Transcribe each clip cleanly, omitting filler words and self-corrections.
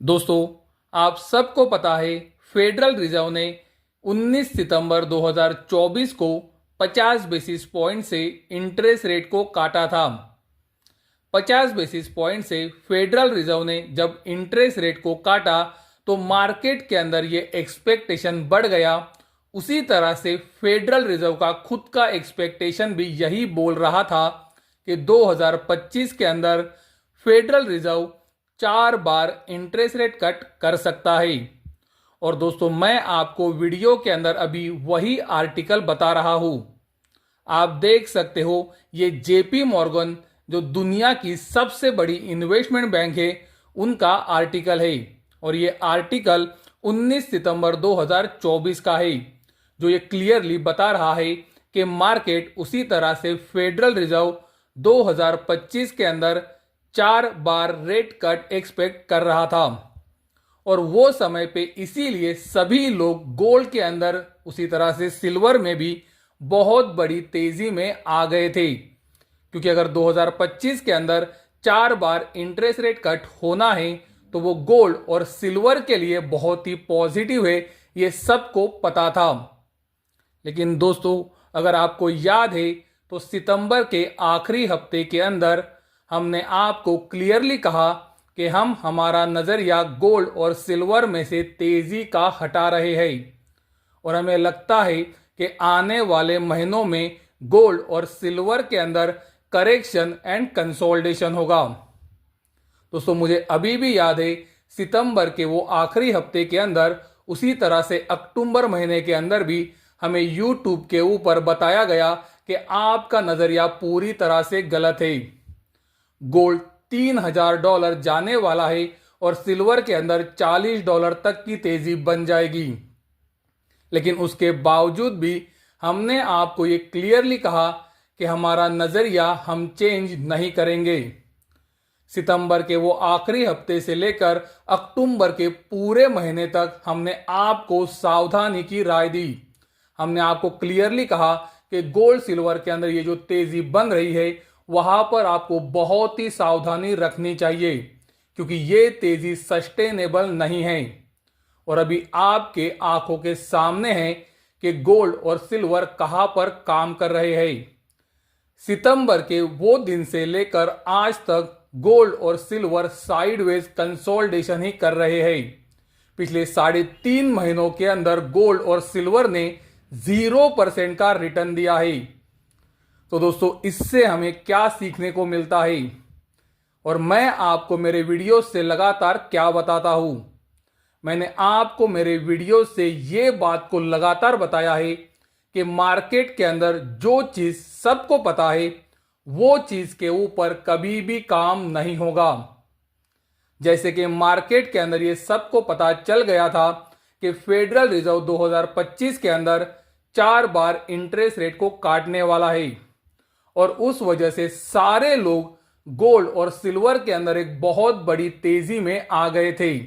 दोस्तों, आप सबको पता है फेडरल रिजर्व ने 19 सितंबर 2024 को 50 बेसिस पॉइंट से इंटरेस्ट रेट को काटा था। 50 बेसिस पॉइंट से फेडरल रिजर्व ने जब इंटरेस्ट रेट को काटा तो मार्केट के अंदर ये एक्सपेक्टेशन बढ़ गया। उसी तरह से फेडरल रिजर्व का खुद का एक्सपेक्टेशन भी यही बोल रहा था कि 2025 के अंदर फेडरल रिजर्व 4 बार इंटरेस्ट रेट कट कर सकता है। और दोस्तों, मैं आपको वीडियो के अंदर अभी वही आर्टिकल बता रहा हूं। आप देख सकते हो, ये जेपी मॉर्गन जो दुनिया की सबसे बड़ी इन्वेस्टमेंट बैंक है, उनका आर्टिकल है। और ये आर्टिकल 19 सितंबर 2024 का है, जो ये क्लियरली बता रहा है कि मार्केट उसी तरह से फेडरल रिजर्व 2025 के अंदर 4 बार रेट कट एक्सपेक्ट कर रहा था। और वो समय पे इसीलिए सभी लोग गोल्ड के अंदर, उसी तरह से सिल्वर में भी बहुत बड़ी तेजी में आ गए थे, क्योंकि अगर 2025 के अंदर 4 बार इंटरेस्ट रेट कट होना है तो वो गोल्ड और सिल्वर के लिए बहुत ही पॉजिटिव है, ये सबको पता था। लेकिन दोस्तों, अगर आपको याद है तो सितंबर के आखिरी हफ्ते के अंदर हमने आपको क्लियरली कहा कि हम हमारा नजरिया गोल्ड और सिल्वर में से तेजी का हटा रहे हैं और हमें लगता है कि आने वाले महीनों में गोल्ड और सिल्वर के अंदर करेक्शन एंड कंसोलिडेशन होगा। दोस्तों, मुझे अभी भी याद है सितंबर के वो आखिरी हफ्ते के अंदर, उसी तरह से अक्टूबर महीने के अंदर भी हमें यूट्यूब के ऊपर बताया गया कि आपका नजरिया पूरी तरह से गलत है। गोल्ड $3000 जाने वाला है और सिल्वर के अंदर $40 तक की तेजी बन जाएगी। लेकिन उसके बावजूद भी हमने आपको ये क्लियरली कहा कि हमारा नजरिया हम चेंज नहीं करेंगे। सितंबर के वो आखिरी हफ्ते से लेकर अक्टूबर के पूरे महीने तक हमने आपको सावधानी की राय दी। हमने आपको क्लियरली कहा कि गोल्ड सिल्वर के अंदर ये जो तेजी बन रही है, वहां पर आपको बहुत ही सावधानी रखनी चाहिए, क्योंकि ये तेजी सस्टेनेबल नहीं है। और अभी आपके आंखों के सामने है कि गोल्ड और सिल्वर कहां पर काम कर रहे हैं। सितंबर के वो दिन से लेकर आज तक गोल्ड और सिल्वर साइडवेज कंसोलिडेशन ही कर रहे हैं। पिछले 3.5 महीनों के अंदर गोल्ड और सिल्वर ने 0% का रिटर्न दिया है। तो दोस्तों, इससे हमें क्या सीखने को मिलता है, और मैं आपको मेरे वीडियो से लगातार क्या बताता हूं। मैंने आपको मेरे वीडियो से ये बात को लगातार बताया है कि मार्केट के अंदर जो चीज सबको पता है, वो चीज के ऊपर कभी भी काम नहीं होगा। जैसे कि मार्केट के अंदर ये सबको पता चल गया था कि फेडरल रिजर्व 2025 के अंदर 4 बार इंटरेस्ट रेट को काटने वाला है, और उस वजह से सारे लोग गोल्ड और सिल्वर के अंदर एक बहुत बड़ी तेजी में आ गए थे।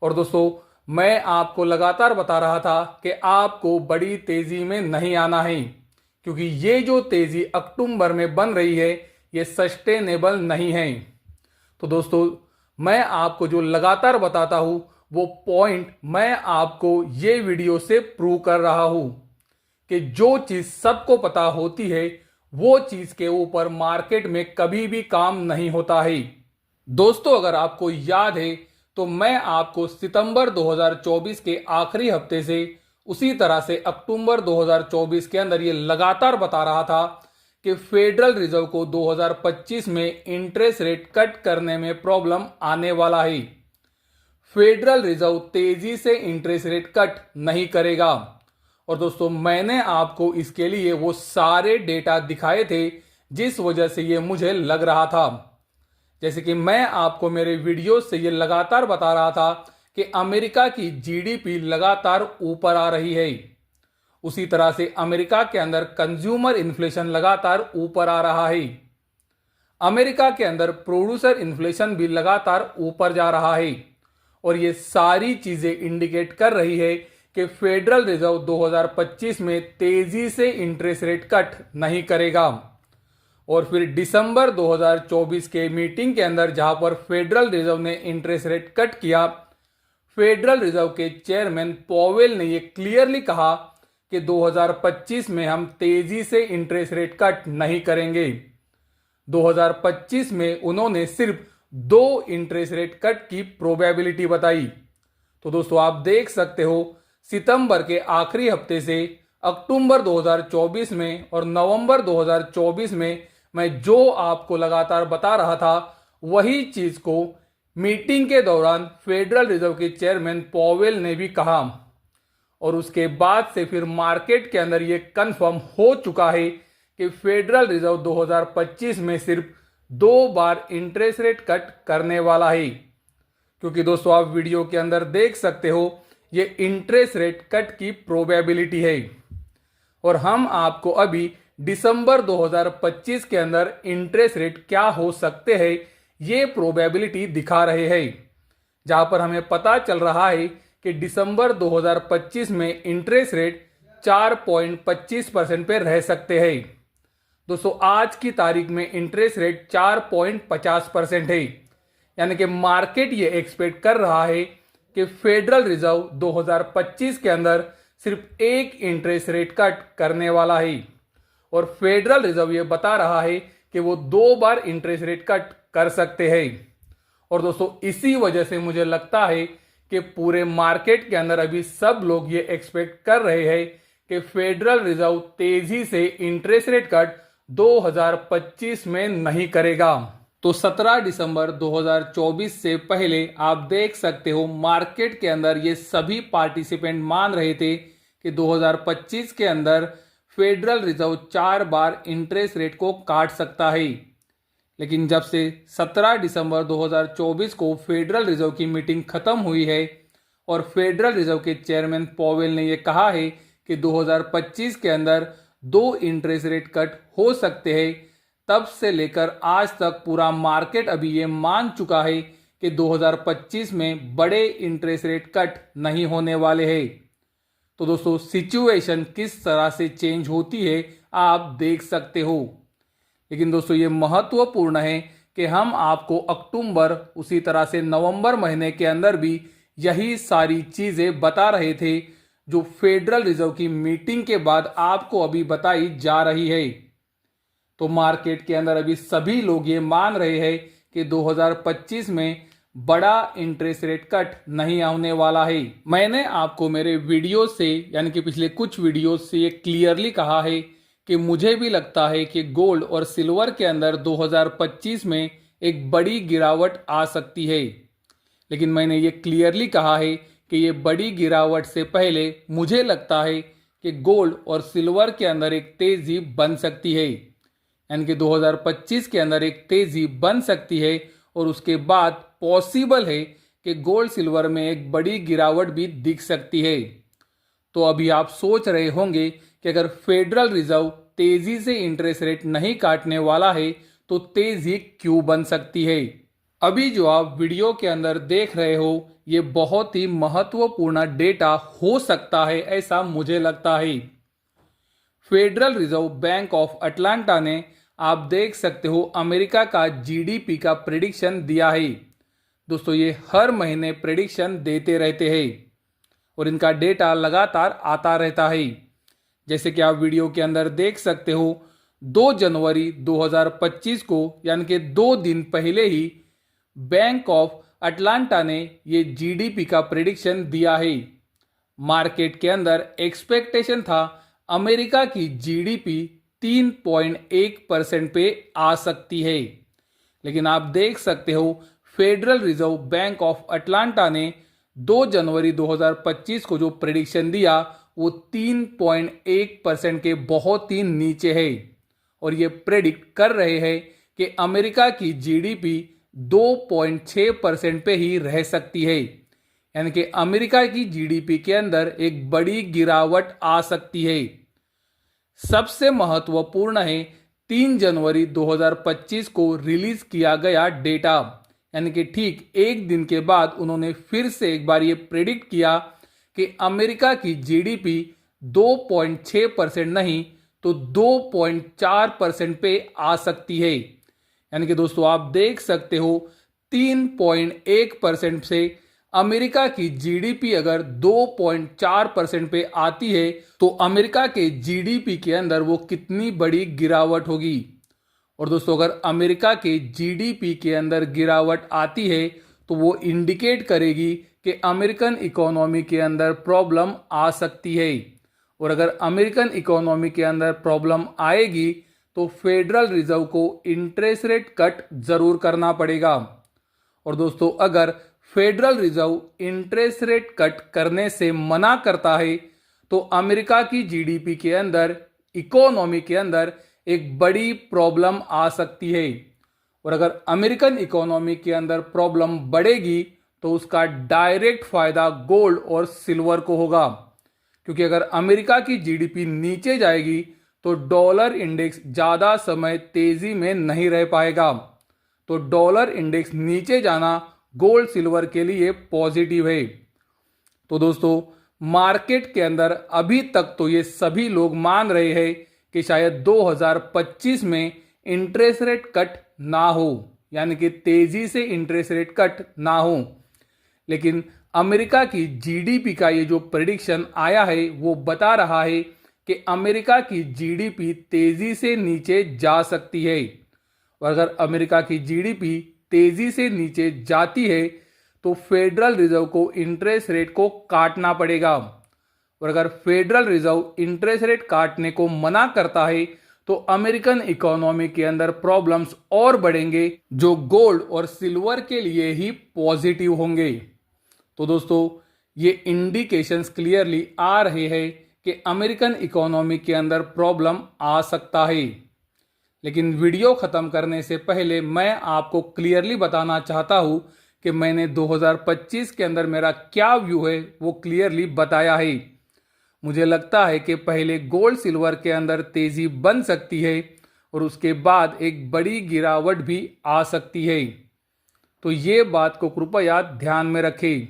और दोस्तों, मैं आपको लगातार बता रहा था कि आपको बड़ी तेजी में नहीं आना है, क्योंकि ये जो तेजी अक्टूबर में बन रही है, ये सस्टेनेबल नहीं है। तो दोस्तों, मैं आपको जो लगातार बताता हूं, वो पॉइंट मैं आपको ये वीडियो से प्रूव कर रहा हूं कि जो चीज सबको पता होती है, वो चीज के ऊपर मार्केट में कभी भी काम नहीं होता है। दोस्तों, अगर आपको याद है तो मैं आपको सितंबर 2024 के आखिरी हफ्ते से, उसी तरह से अक्टूबर 2024 के अंदर ये लगातार बता रहा था कि फेडरल रिजर्व को 2025 में इंटरेस्ट रेट कट करने में प्रॉब्लम आने वाला है। फेडरल रिजर्व तेजी से इंटरेस्ट रेट कट नहीं करेगा। और दोस्तों, मैंने आपको इसके लिए वो सारे डेटा दिखाए थे जिस वजह से ये मुझे लग रहा था। जैसे कि मैं आपको मेरे वीडियो से ये लगातार बता रहा था कि अमेरिका की जीडीपी लगातार ऊपर आ रही है, उसी तरह से अमेरिका के अंदर कंज्यूमर इन्फ्लेशन लगातार ऊपर आ रहा है। अमेरिका के अंदर प्रोड्यूसर इन्फ्लेशन भी लगातार ऊपर जा रहा है, और ये सारी चीजें इंडिकेट कर रही है कि फेडरल रिजर्व 2025 में तेजी से इंटरेस्ट रेट कट नहीं करेगा। और फिर दिसंबर 2024 के मीटिंग के अंदर जहां पर फेडरल रिजर्व ने इंटरेस्ट रेट कट किया, फेडरल रिजर्व के चेयरमैन पॉवेल ने यह क्लियरली कहा कि 2025 में हम तेजी से इंटरेस्ट रेट कट नहीं करेंगे। 2025 में उन्होंने सिर्फ 2 इंटरेस्ट रेट कट की प्रोबेबिलिटी बताई। तो दोस्तों आप देख सकते हो, सितंबर के आखिरी हफ्ते से अक्टूबर 2024 में और नवंबर 2024 में मैं जो आपको लगातार बता रहा था, वही चीज को मीटिंग के दौरान फेडरल रिजर्व के चेयरमैन पॉवेल ने भी कहा। और उसके बाद से फिर मार्केट के अंदर ये कंफर्म हो चुका है कि फेडरल रिजर्व 2025 में सिर्फ 2 बार इंटरेस्ट रेट कट करने वाला है। क्योंकि दोस्तों आप वीडियो के अंदर देख सकते हो, ये इंटरेस्ट रेट कट की प्रोबेबिलिटी है और हम आपको अभी दिसंबर 2025 के अंदर इंटरेस्ट रेट क्या हो सकते हैं ये प्रोबेबिलिटी दिखा रहे हैं, जहां पर हमें पता चल रहा है कि दिसंबर 2025 में इंटरेस्ट रेट 4.25% पे रह सकते हैं। दोस्तों आज की तारीख में इंटरेस्ट रेट 4.50% है, यानी कि मार्केट ये एक्सपेक्ट कर रहा है कि फेडरल रिजर्व 2025 के अंदर सिर्फ 1 इंटरेस्ट रेट कट करने वाला है और फेडरल रिजर्व ये बता रहा है कि वो 2 बार इंटरेस्ट रेट कट कर सकते हैं। और दोस्तों इसी वजह से मुझे लगता है कि पूरे मार्केट के अंदर अभी सब लोग ये एक्सपेक्ट कर रहे हैं कि फेडरल रिजर्व तेजी से इंटरेस्ट रेट कट 2025 में नहीं करेगा। तो 17 दिसंबर 2024 से पहले आप देख सकते हो, मार्केट के अंदर ये सभी पार्टिसिपेंट मान रहे थे कि 2025 के अंदर फेडरल रिजर्व 4 बार इंटरेस्ट रेट को काट सकता है। लेकिन जब से 17 दिसंबर 2024 को फेडरल रिजर्व की मीटिंग खत्म हुई है और फेडरल रिजर्व के चेयरमैन पॉवेल ने यह कहा है कि 2025 के अंदर 2 इंटरेस्ट रेट कट हो सकते हैं, तब से लेकर आज तक पूरा मार्केट अभी ये मान चुका है कि 2025 में बड़े इंटरेस्ट रेट कट नहीं होने वाले हैं। तो दोस्तों सिचुएशन किस तरह से चेंज होती है आप देख सकते हो। लेकिन दोस्तों ये महत्वपूर्ण है कि हम आपको अक्टूबर उसी तरह से नवंबर महीने के अंदर भी यही सारी चीजें बता रहे थे जो फेडरल रिजर्व की मीटिंग के बाद आपको अभी बताई जा रही है। तो मार्केट के अंदर अभी सभी लोग ये मान रहे हैं कि 2025 में बड़ा इंटरेस्ट रेट कट नहीं होने वाला है। मैंने आपको मेरे वीडियो से यानी कि पिछले कुछ वीडियो से ये क्लियरली कहा है कि मुझे भी लगता है कि गोल्ड और सिल्वर के अंदर 2025 में एक बड़ी गिरावट आ सकती है। लेकिन मैंने ये क्लियरली कहा है कि ये बड़ी गिरावट से पहले मुझे लगता है कि गोल्ड और सिल्वर के अंदर एक तेजी बन सकती है, यानी कि 2025 के अंदर एक तेजी बन सकती है और उसके बाद पॉसिबल है कि गोल्ड सिल्वर में एक बड़ी गिरावट भी दिख सकती है। तो अभी आप सोच रहे होंगे कि अगर फेडरल रिजर्व तेजी से इंटरेस्ट रेट नहीं काटने वाला है तो तेजी क्यों बन सकती है। अभी जो आप वीडियो के अंदर देख रहे हो ये बहुत ही महत्वपूर्ण डेटा हो सकता है, ऐसा मुझे लगता है। Federal reserve bank of Atlanta ने आप देख सकते हो अमेरिका का जीडीपी का प्रेडिक्शन दिया है। दोस्तों ये हर महीने प्रेडिक्शन देते रहते हैं और इनका डेटा लगातार आता रहता है। जैसे कि आप वीडियो के अंदर देख सकते हो 2 जनवरी 2025 को यानी कि 2 दिन पहले ही बैंक ऑफ अटलांटा ने ये जीडीपी का प्रेडिक्शन दिया है। मार्केट के अंदर एक्सपेक्टेशन था अमेरिका की जीडीपी 3.1% पे आ सकती है, लेकिन आप देख सकते हो federal reserve bank of Atlanta ने 2 जनवरी 2025 को जो प्रेडिक्शन दिया वो 3.1% के बहुत ही नीचे है और ये प्रेडिक्ट कर रहे हैं कि अमेरिका की जीडीपी 2.6% पे ही रह सकती है, यानी कि अमेरिका की जीडीपी के अंदर एक बड़ी गिरावट आ सकती है। सबसे महत्वपूर्ण है 3 जनवरी 2025 को रिलीज किया गया डेटा, यानी कि ठीक एक दिन के बाद उन्होंने फिर से एक बार ये प्रेडिक्ट किया कि अमेरिका की जीडीपी 2.6% नहीं तो 2.4% पे आ सकती है। यानी कि दोस्तों आप देख सकते हो 3.1% से अमेरिका की जीडीपी अगर 2.4% पे आती है तो अमेरिका के जीडीपी के अंदर वो कितनी बड़ी गिरावट होगी। और दोस्तों अगर अमेरिका के जीडीपी के अंदर गिरावट आती है तो वो इंडिकेट करेगी कि अमेरिकन इकोनॉमी के अंदर प्रॉब्लम आ सकती है। और अगर अमेरिकन इकोनॉमी के अंदर प्रॉब्लम आएगी तो फेडरल रिजर्व को इंटरेस्ट रेट कट जरूर करना पड़ेगा। और दोस्तों अगर federal reserve interest rate cut करने से मना करता है तो अमेरिका की जीडीपी के अंदर, इकोनॉमी के अंदर एक बड़ी प्रॉब्लम आ सकती है। और अगर अमेरिकन इकोनॉमी के अंदर प्रॉब्लम बढ़ेगी तो उसका डायरेक्ट फायदा गोल्ड और सिल्वर को होगा, क्योंकि अगर अमेरिका की जीडीपी नीचे जाएगी तो डॉलर इंडेक्स ज्यादा समय तेजी में नहीं रह पाएगा। तो डॉलर इंडेक्स नीचे जाना गोल्ड सिल्वर के लिए पॉजिटिव है। तो दोस्तों मार्केट के अंदर अभी तक तो ये सभी लोग मान रहे हैं कि शायद 2025 में इंटरेस्ट रेट कट ना हो, यानी कि तेजी से इंटरेस्ट रेट कट ना हो। लेकिन अमेरिका की जीडीपी का ये जो प्रेडिक्शन आया है वो बता रहा है कि अमेरिका की जीडीपी तेजी से नीचे जा सकती है। और अगर अमेरिका की जीडीपी तेजी से नीचे जाती है तो फेडरल रिजर्व को इंटरेस्ट रेट को काटना पड़ेगा। और अगर फेडरल रिजर्व इंटरेस्ट रेट काटने को मना करता है तो अमेरिकन इकोनॉमी के अंदर प्रॉब्लम्स और बढ़ेंगे, जो गोल्ड और सिल्वर के लिए ही पॉजिटिव होंगे। तो दोस्तों ये इंडिकेशंस क्लियरली आ रहे हैं कि अमेरिकन इकोनॉमी के अंदर प्रॉब्लम आ सकता है। लेकिन वीडियो ख़त्म करने से पहले मैं आपको क्लियरली बताना चाहता हूं कि मैंने 2025 के अंदर मेरा क्या व्यू है वो क्लियरली बताया है। मुझे लगता है कि पहले गोल्ड सिल्वर के अंदर तेज़ी बन सकती है और उसके बाद एक बड़ी गिरावट भी आ सकती है। तो ये बात को कृपया ध्यान में रखें।